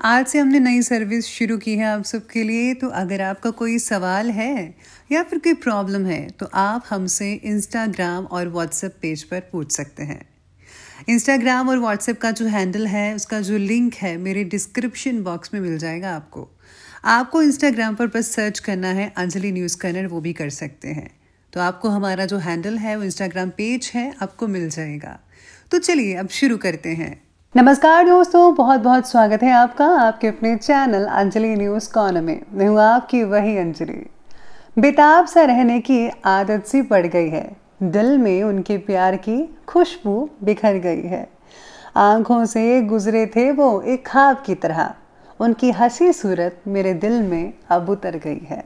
आज से हमने नई सर्विस शुरू की है आप सबके लिए। तो अगर आपका कोई सवाल है या फिर कोई प्रॉब्लम है तो आप हमसे इंस्टाग्राम और व्हाट्सएप पेज पर पूछ सकते हैं। इंस्टाग्राम और व्हाट्सएप का जो हैंडल है उसका जो लिंक है मेरे डिस्क्रिप्शन बॉक्स में मिल जाएगा। आपको इंस्टाग्राम पर बस सर्च करना है अंजलि न्यूज़ कन्नड़, वो भी कर सकते हैं। तो आपको हमारा जो हैंडल है वो इंस्टाग्राम पेज है, आपको मिल जाएगा। तो चलिए अब शुरू करते हैं। नमस्कार दोस्तों, बहुत बहुत स्वागत है आपका आपके अपने चैनल अंजलि न्यूज़ कॉर्नर में। मैं हूँ आपकी वही अंजलि। बेताब सा रहने की आदत सी पड़ गई है, दिल में उनके प्यार की खुशबू बिखर गई है। आंखों से गुजरे थे वो एक ख्वाब की तरह, उनकी हंसी सूरत मेरे दिल में अब उतर गई है।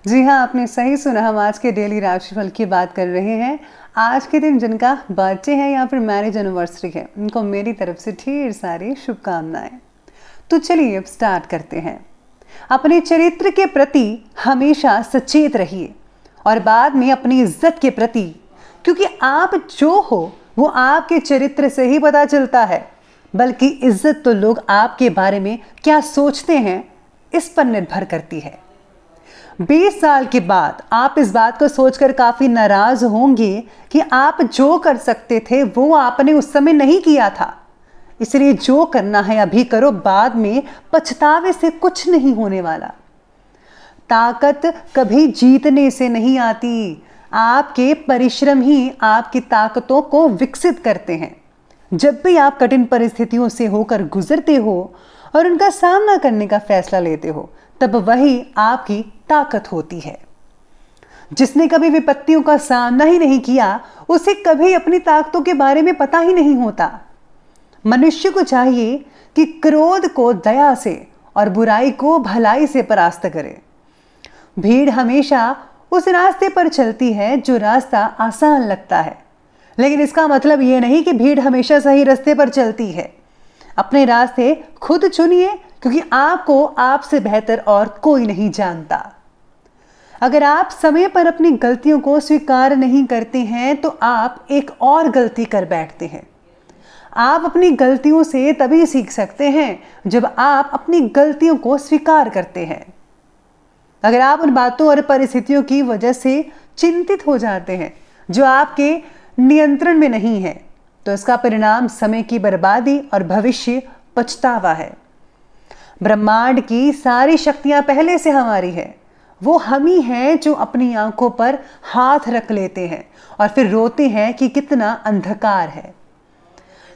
जी हाँ, आपने सही सुना, हम आज के डेली राशिफल की बात कर रहे हैं। आज के दिन जिनका बर्थडे है या फिर मैरिज एनिवर्सरी है, उनको मेरी तरफ से ढेर सारी शुभकामनाएं। तो चलिए अब स्टार्ट करते हैं। अपने चरित्र के प्रति हमेशा सचेत रहिए और बाद में अपनी इज्जत के प्रति, क्योंकि आप जो हो वो आपके चरित्र से ही पता चलता है, बल्कि इज्जत तो लोग आपके बारे में क्या सोचते हैं इस पर निर्भर करती है। 20 साल के बाद आप इस बात को सोचकर काफी नाराज होंगे कि आप जो कर सकते थे वो आपने उस समय नहीं किया था। इसलिए जो करना है अभी करो, बाद में पछतावे से कुछ नहीं होने वाला। ताकत कभी जीतने से नहीं आती, आपके परिश्रम ही आपकी ताकतों को विकसित करते हैं। जब भी आप कठिन परिस्थितियों से होकर गुजरते हो और उनका सामना करने का फैसला लेते हो, तब वही आपकी ताकत होती है। जिसने कभी विपत्तियों का सामना ही नहीं किया, उसे कभी अपनी ताकतों के बारे में पता ही नहीं होता। मनुष्य को चाहिए कि क्रोध को दया से और बुराई को भलाई से परास्त करे। भीड़ हमेशा उस रास्ते पर चलती है जो रास्ता आसान लगता है, लेकिन इसका मतलब यह नहीं कि भीड़ हमेशा सही रास्ते पर चलती है। अपने रास्ते खुद चुनिए, क्योंकि आपको आपसे बेहतर और कोई नहीं जानता। अगर आप समय पर अपनी गलतियों को स्वीकार नहीं करते हैं तो आप एक और गलती कर बैठते हैं। आप अपनी गलतियों से तभी सीख सकते हैं जब आप अपनी गलतियों को स्वीकार करते हैं। अगर आप उन बातों और परिस्थितियों की वजह से चिंतित हो जाते हैं जो आपके नियंत्रण में नहीं है, तो इसका परिणाम समय की बर्बादी और भविष्य पछतावा है। ब्रह्मांड की सारी शक्तियां पहले से हमारी है। वो हम ही हैं जो अपनी आंखों पर हाथ रख लेते हैं और फिर रोते हैं कि कितना अंधकार है।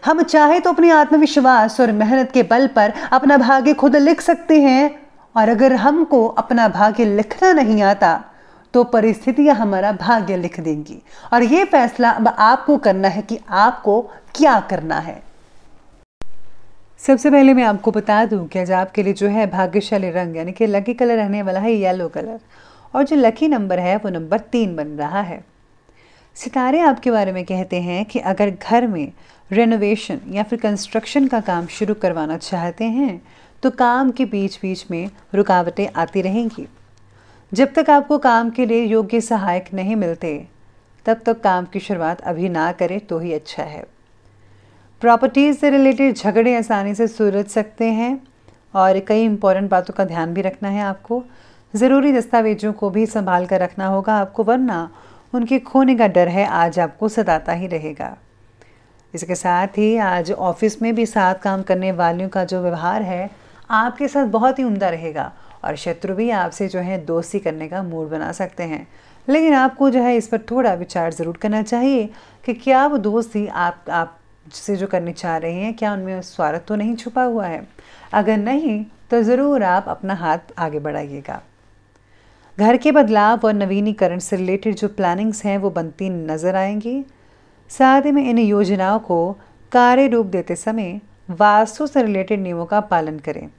हम चाहे तो अपने आत्मविश्वास और मेहनत के बल पर अपना भाग्य खुद लिख सकते हैं, और अगर हमको अपना भाग्य लिखना नहीं आता तो परिस्थितियां हमारा भाग्य लिख देंगी। और ये फैसला अब आपको करना है कि आपको क्या करना है। सबसे पहले मैं आपको बता दूं कि आज आपके लिए जो है भाग्यशाली रंग यानी कि लकी कलर रहने वाला है येलो कलर, और जो लकी नंबर है वो नंबर 3 बन रहा है। सितारे आपके बारे में कहते हैं कि अगर घर में रेनोवेशन या फिर कंस्ट्रक्शन का काम शुरू करवाना चाहते हैं तो काम के बीच बीच में रुकावटें आती रहेंगी। जब तक आपको काम के लिए योग्य सहायक नहीं मिलते तब तक काम की शुरुआत अभी ना करें तो ही अच्छा है। प्रॉपर्टीज़ से रिलेटेड झगड़े आसानी से सुलझ सकते हैं और कई इंपॉर्टेंट बातों का ध्यान भी रखना है आपको। ज़रूरी दस्तावेजों को भी संभाल कर रखना होगा आपको, वरना उनके खोने का डर है आज आपको सताता ही रहेगा। इसके साथ ही आज ऑफिस में भी साथ काम करने वालों का जो व्यवहार है आपके साथ बहुत ही उम्दा रहेगा, और शत्रु भी आपसे जो है दोस्ती करने का मूड बना सकते हैं। लेकिन आपको जो है इस पर थोड़ा विचार ज़रूर करना चाहिए कि क्या वो दोस्ती आप से जो करनी चाह रहे हैं, क्या उनमें स्वार्थ तो नहीं छुपा हुआ है। अगर नहीं तो ज़रूर आप अपना हाथ आगे बढ़ाइएगा। घर के बदलाव और नवीनीकरण से रिलेटेड जो प्लानिंग्स हैं वो बनती नज़र आएंगी। साथ ही में इन योजनाओं को कार्य रूप देते समय वास्तु से रिलेटेड नियमों का पालन करें,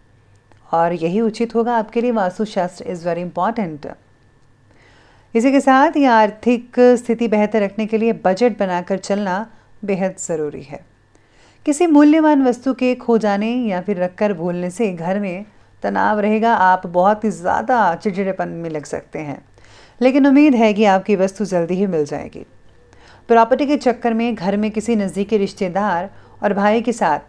और यही उचित होगा आपके लिए। वास्तुशास्त्र इज़ वेरी इंपॉर्टेंट। इसी के साथ ही आर्थिक स्थिति बेहतर रखने के लिए बजट बनाकर चलना बेहद ज़रूरी है। किसी मूल्यवान वस्तु के खो जाने या फिर रखकर भूलने से घर में तनाव रहेगा। आप बहुत ही ज़्यादा चिड़चिड़ेपन में लग सकते हैं, लेकिन उम्मीद है कि आपकी वस्तु जल्दी ही मिल जाएगी। प्रॉपर्टी के चक्कर में घर में किसी नज़दीकी रिश्तेदार और भाई के साथ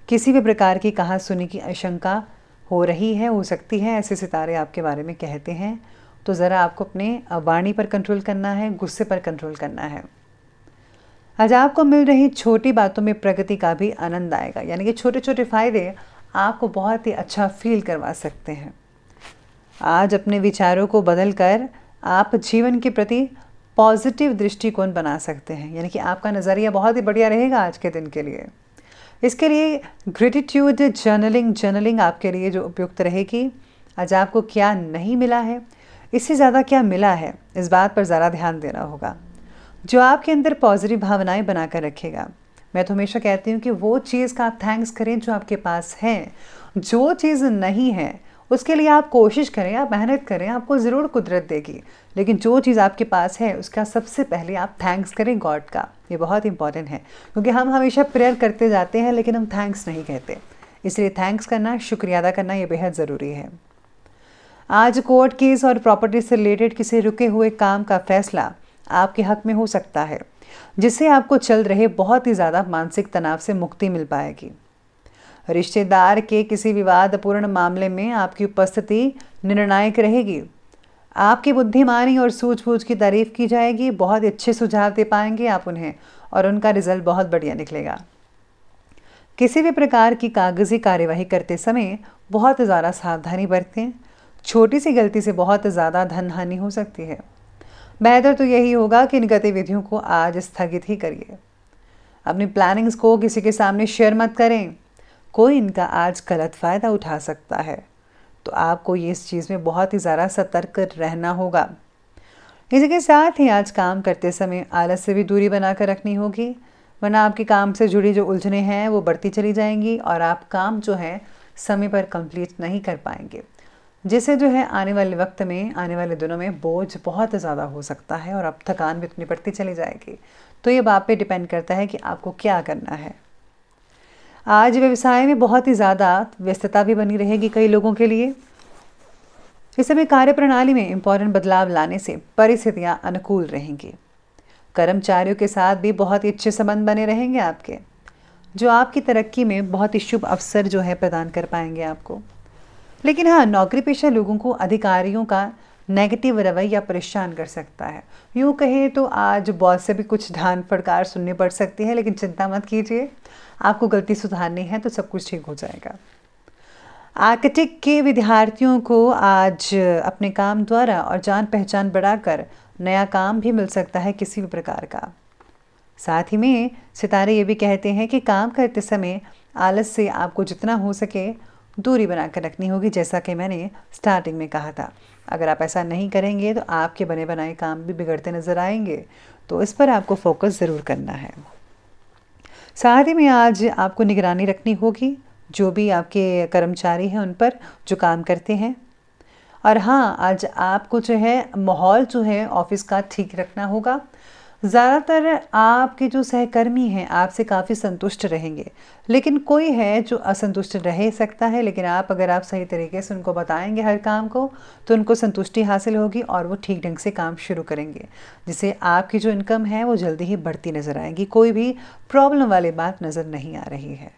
किसी भी प्रकार की कहासुनी की आशंका हो रही है, हो सकती है, ऐसे सितारे आपके बारे में कहते हैं। तो ज़रा आपको अपने वाणी पर कंट्रोल करना है, गुस्से पर कंट्रोल करना है। आज आपको मिल रही छोटी बातों में प्रगति का भी आनंद आएगा, यानी कि छोटे छोटे फायदे आपको बहुत ही अच्छा फील करवा सकते हैं। आज अपने विचारों को बदलकर आप जीवन के प्रति पॉजिटिव दृष्टिकोण बना सकते हैं, यानी कि आपका नज़रिया बहुत ही बढ़िया रहेगा आज के दिन के लिए। इसके लिए ग्रेटिट्यूड जर्नलिंग आपके लिए जो उपयुक्त रहेगी। आज आपको क्या नहीं मिला है, इससे ज़्यादा क्या मिला है, इस बात पर ज़रा ध्यान देना होगा, जो आपके अंदर पॉजिटिव भावनाएं बनाकर रखेगा। मैं तो हमेशा कहती हूँ कि वो चीज़ का आप थैंक्स करें जो आपके पास है। जो चीज़ नहीं है उसके लिए आप कोशिश करें, आप मेहनत करें, आपको ज़रूर कुदरत देगी। लेकिन जो चीज़ आपके पास है उसका सबसे पहले आप थैंक्स करें गॉड का। ये बहुत इंपॉर्टेंट है, क्योंकि हम हमेशा प्रेयर करते जाते हैं लेकिन हम थैंक्स नहीं कहते। इसलिए थैंक्स करना, शुक्रिया अदा करना ये बेहद ज़रूरी है। आज कोर्ट केस और प्रॉपर्टी से रिलेटेड किसी रुके हुए काम का फैसला आपके हक में हो सकता है, जिससे आपको चल रहे बहुत ही ज़्यादा मानसिक तनाव से मुक्ति मिल पाएगी। रिश्तेदार के किसी विवादपूर्ण मामले में आपकी उपस्थिति निर्णायक रहेगी। आपकी बुद्धिमानी और सूझबूझ की तारीफ की जाएगी। बहुत अच्छे सुझाव दे पाएंगे आप उन्हें और उनका रिजल्ट बहुत बढ़िया निकलेगा। किसी भी प्रकार की कागजी कार्यवाही करते समय बहुत ज़्यादा सावधानी बरतें। छोटी सी गलती से बहुत ज़्यादा धन हानि हो सकती है। बेहतर तो यही होगा कि इन गतिविधियों को आज स्थगित ही करिए। अपनी प्लानिंग्स को किसी के सामने शेयर मत करें, कोई इनका आज गलत फ़ायदा उठा सकता है। तो आपको ये इस चीज़ में बहुत ही ज़्यादा सतर्क रहना होगा। इसी के साथ ही आज काम करते समय आलस से भी दूरी बनाकर रखनी होगी, वरना आपके काम से जुड़ी जो उलझनें हैं वो बढ़ती चली जाएंगी और आप काम जो है समय पर कंप्लीट नहीं कर पाएंगे, जिससे जो है आने वाले वक्त में, आने वाले दिनों में बोझ बहुत ज़्यादा हो सकता है और अब थकान भी इतनी बढ़ती चली जाएगी। तो ये बात पे डिपेंड करता है कि आपको क्या करना है। आज व्यवसाय में बहुत ही ज़्यादा व्यस्तता भी बनी रहेगी कई लोगों के लिए। इस समय कार्यप्रणाली में इम्पोर्टेंट बदलाव लाने से परिस्थितियां अनुकूल रहेंगी। कर्मचारियों के साथ भी बहुत ही अच्छे संबंध बने रहेंगे आपके, जो आपकी तरक्की में बहुत ही शुभ अवसर जो है प्रदान कर पाएंगे आपको। लेकिन हाँ, नौकरी पेशा लोगों को अधिकारियों का नेगेटिव रवैया परेशान कर सकता है। यूँ कहें तो आज बॉस से भी कुछ ढान फटकार सुननी पड़ सकती है, लेकिन चिंता मत कीजिए, आपको गलती सुधारनी है तो सब कुछ ठीक हो जाएगा। आर्किटेक्ट के विद्यार्थियों को आज अपने काम द्वारा और जान पहचान बढ़ाकर नया काम भी मिल सकता है किसी भी प्रकार का। साथ ही में सितारे ये भी कहते हैं कि काम करते समय आलस से आपको जितना हो सके दूरी बनाकर रखनी होगी, जैसा कि मैंने स्टार्टिंग में कहा था। अगर आप ऐसा नहीं करेंगे तो आपके बने बनाए काम भी बिगड़ते नज़र आएंगे, तो इस पर आपको फोकस ज़रूर करना है। साथ ही में आज आपको निगरानी रखनी होगी जो भी आपके कर्मचारी हैं उन पर, जो काम करते हैं। और हाँ, आज आपको जो है माहौल जो है ऑफिस का ठीक रखना होगा। ज़्यादातर आपके जो सहकर्मी हैं आपसे काफ़ी संतुष्ट रहेंगे, लेकिन कोई है जो असंतुष्ट रह सकता है। लेकिन अगर आप सही तरीके से उनको बताएंगे हर काम को, तो उनको संतुष्टि हासिल होगी और वो ठीक ढंग से काम शुरू करेंगे, जिससे आपकी जो इनकम है वो जल्दी ही बढ़ती नज़र आएगी। कोई भी प्रॉब्लम वाली बात नज़र नहीं आ रही है।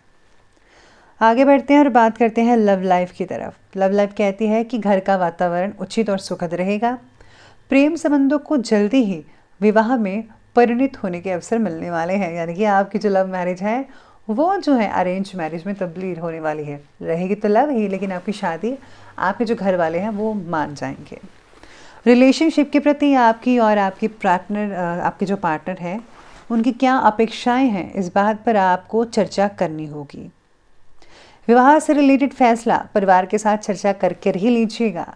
आगे बढ़ते हैं और बात करते हैं लव लाइफ की तरफ। लव लाइफ कहती है कि घर का वातावरण उचित और सुखद रहेगा। प्रेम संबंधों को जल्दी ही विवाह में परिणित होने के अवसर मिलने वाले हैं, यानी कि आपकी जो लव मैरिज है वो जो है अरेंज मैरिज में तब्दील होने वाली है। रहेगी तो लव ही, लेकिन आपकी शादी आपके जो घर वाले हैं वो मान जाएंगे। रिलेशनशिप के प्रति आपकी और आपकी आपके जो पार्टनर है उनकी क्या अपेक्षाएं हैं, इस बात पर आपको चर्चा करनी होगी। विवाह से रिलेटेड फैसला परिवार के साथ चर्चा करके ही लीजिएगा।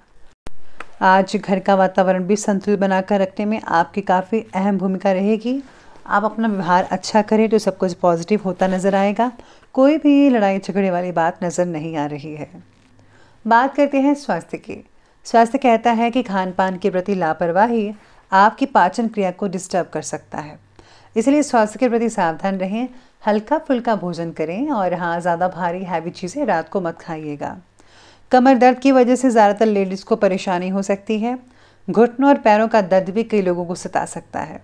आज घर का वातावरण भी संतुलित बनाकर रखने में आपकी काफ़ी अहम भूमिका रहेगी। आप अपना व्यवहार अच्छा करें तो सब कुछ पॉजिटिव होता नज़र आएगा। कोई भी लड़ाई झगड़े वाली बात नज़र नहीं आ रही है। बात करते हैं स्वास्थ्य की। स्वास्थ्य कहता है कि खान पान के प्रति लापरवाही आपकी पाचन क्रिया को डिस्टर्ब कर सकता है, इसलिए स्वास्थ्य के प्रति सावधान रहें। हल्का फुल्का भोजन करें और हाँ, ज़्यादा भारी हैवी चीज़ें रात को मत खाइएगा। कमर दर्द की वजह से ज़्यादातर लेडीज़ को परेशानी हो सकती है। घुटनों और पैरों का दर्द भी कई लोगों को सता सकता है।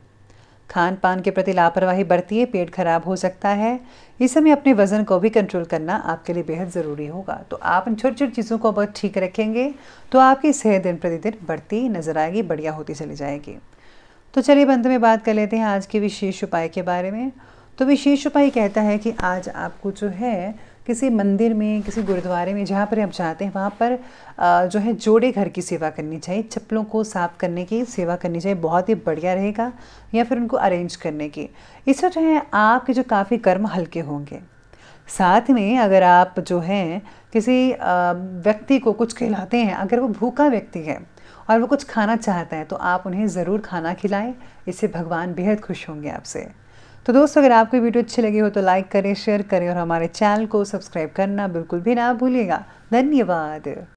खान पान के प्रति लापरवाही बरतिए, पेट खराब हो सकता है। इस समय अपने वज़न को भी कंट्रोल करना आपके लिए बेहद ज़रूरी होगा। तो आप इन छोटी छोटी चीज़ों को बहुत ठीक रखेंगे तो आपकी सेहत दिन प्रतिदिन बढ़ती नज़र आएगी, बढ़िया होती चली जाएगी। तो चलिए अंत में बात कर लेते हैं आज के विशेष उपाय के बारे में। तो विशेष उपाय कहता है कि आज आपको जो है किसी मंदिर में, किसी गुरुद्वारे में जहाँ पर आप जाते हैं वहाँ पर जो है जोड़े घर की सेवा करनी चाहिए, चप्पलों को साफ़ करने की सेवा करनी चाहिए, बहुत ही बढ़िया रहेगा। या फिर उनको अरेंज करने की, इससे जो है आपके जो काफ़ी कर्म हल्के होंगे। साथ में अगर आप जो है किसी व्यक्ति को कुछ खिलाते हैं, अगर वो भूखा व्यक्ति है और वो कुछ खाना चाहता है तो आप उन्हें ज़रूर खाना खिलाएं, इससे भगवान बेहद खुश होंगे आपसे। तो दोस्तों, अगर आपको वीडियो अच्छी लगी हो तो लाइक करें, शेयर करें और हमारे चैनल को सब्सक्राइब करना बिल्कुल भी ना भूलिएगा। धन्यवाद।